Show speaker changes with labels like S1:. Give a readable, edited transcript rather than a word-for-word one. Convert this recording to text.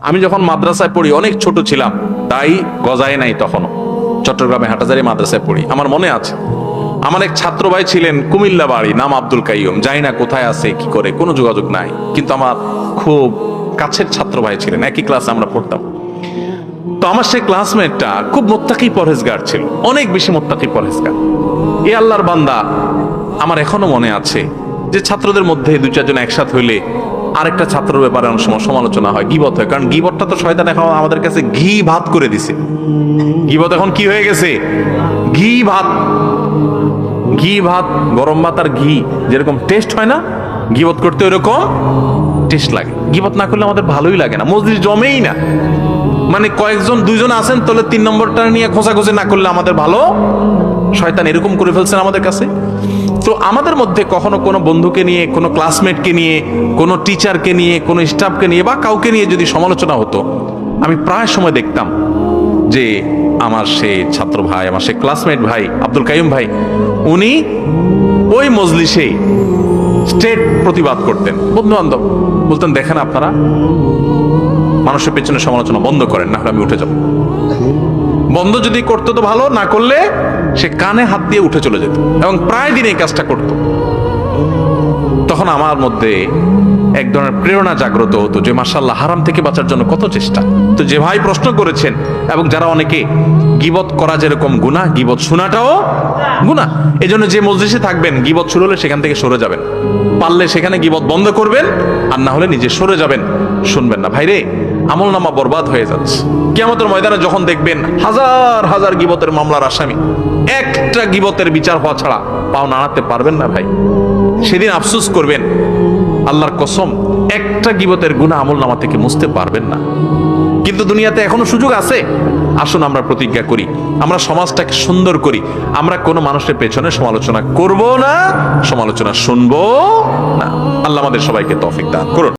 S1: আমি যখন মাদ্রাসায় পড়ি, অনেক ছোট ছিলাম, তাই গজায় নাই তখনও, চট্টগ্রামে হাটাজারি মাদ্রাসায় পড়ি। আমার মনে আছে, আমার এক ছাত্র ভাই ছিলেন কুমিল্লা বাড়ি, নাম আব্দুল কাইয়ুম। জানি না কোথায় আছে, কি করে, কোনো যোগাযোগ নাই, কিন্তু আমার খুব কাছের ছাত্র ভাই ছিলেন, একই ক্লাসে আমরা পড়তাম। তো আমার সেই ক্লাসমেটটা খুব মোত্তাকি পরহেজগার ছিল, অনেক বেশি মোত্তাকি পরহেজগার। এ আল্লাহর বান্দা, আমার এখনো মনে আছে যে ছাত্রদের মধ্যে দুই চারজন একসাথে হইলে আরেকটা ছাত্রের ব্যাপারে অনেক সময় সমালোচনা হয়, গীবত হয়। কারণ গীবতটা তো শয়তান এখন আমাদের কাছে ঘি ভাত করে দিছে। গীবত এখন কি হয়ে গেছে? ঘি ভাত। ঘি ভাত, গরম ভাত আর ঘি যেরকম টেস্ট হয় না, গীবত করতে ওরকম টেস্ট লাগে। গীবত না করলে আমাদের ভালোই লাগে না, মজলিস জমেই না। মানে কয়েকজন দুইজন আছেন, তাহলে 3 নম্বরটা নিয়ে খোঁচাখুচি না করলে আমাদের ভালো। শয়তান এরকম করে ফেলছেন আমাদের কাছে। তো আমাদের মধ্যে কখনো কোনো বন্ধুকে নিয়ে, কোনো ক্লাসমেটকে নিয়ে, কোনো টিচারকে নিয়ে, কোনো স্টাফকে নিয়ে বা কাউকে নিয়ে যদি সমালোচনা হতো, আমি প্রায় সময় দেখতাম যে আমার সে ছাত্র ভাই, আমার সে ক্লাসমেট ভাই আব্দুল কাইয়ুম ভাই, উনি ওই মজলিসেই স্টেট প্রতিবাদ করতেন। বন্ধু বান্ধব বলতেন, দেখেন আপনারা মানুষের পেছনে সমালোচনা বন্ধ করেন, না হলে আমি উঠে যাব। বন্ধ যদি করতো তো ভালো, না করলে সে কানে হাত দিয়ে উঠে চলে যেত, এবং প্রায় দিন এই কাজটা করত। তখন আমার মধ্যে এক ধরনের প্রেরণা জাগ্রত হতো যে মাশাআল্লাহ, হারাম থেকে বাঁচার জন্য কত চেষ্টা। তো যে ভাই প্রশ্ন করেছেন, এবং যারা অনেকে, গীবত করা যেরকম গুনাহ, গীবত শোনাটাও গুনাহ। এই জন্য যে মজলিসে থাকবেন, গীবত শুরু হলে সেখান থেকে সরে যাবেন। পারলে সেখানে গীবত বন্ধ করবেন, আর না হলে নিজে সরে যাবেন, শুনবেন না। ভাইরে, আমল নামা বরবাদ হয়ে যাচ্ছে। কিয়ামতের ময়দানে যখন দেখবেন হাজার হাজার গীবতের মামলার আসামি, একটা গীবতের বিচার হওয়া ছাড়া পাও নাড়াতে পারবেন না ভাই, সেদিন আফসোস করবেন। আল্লাহর কসম, একটা গীবতের গুনাহ আমল নামা থেকে মুছতে পারবেন না। কিন্তু দুনিয়াতে এখনো সুযোগ আছে। আসুন আমরা প্রতিজ্ঞা করি, আমরা সমাজটাকে সুন্দর করি। আমরা কোনো মানুষের পেছনে সমালোচনা করব না, সমালোচনা শুনবো না। আল্লাহ আমাদের সবাইকে তৌফিক দান করুন।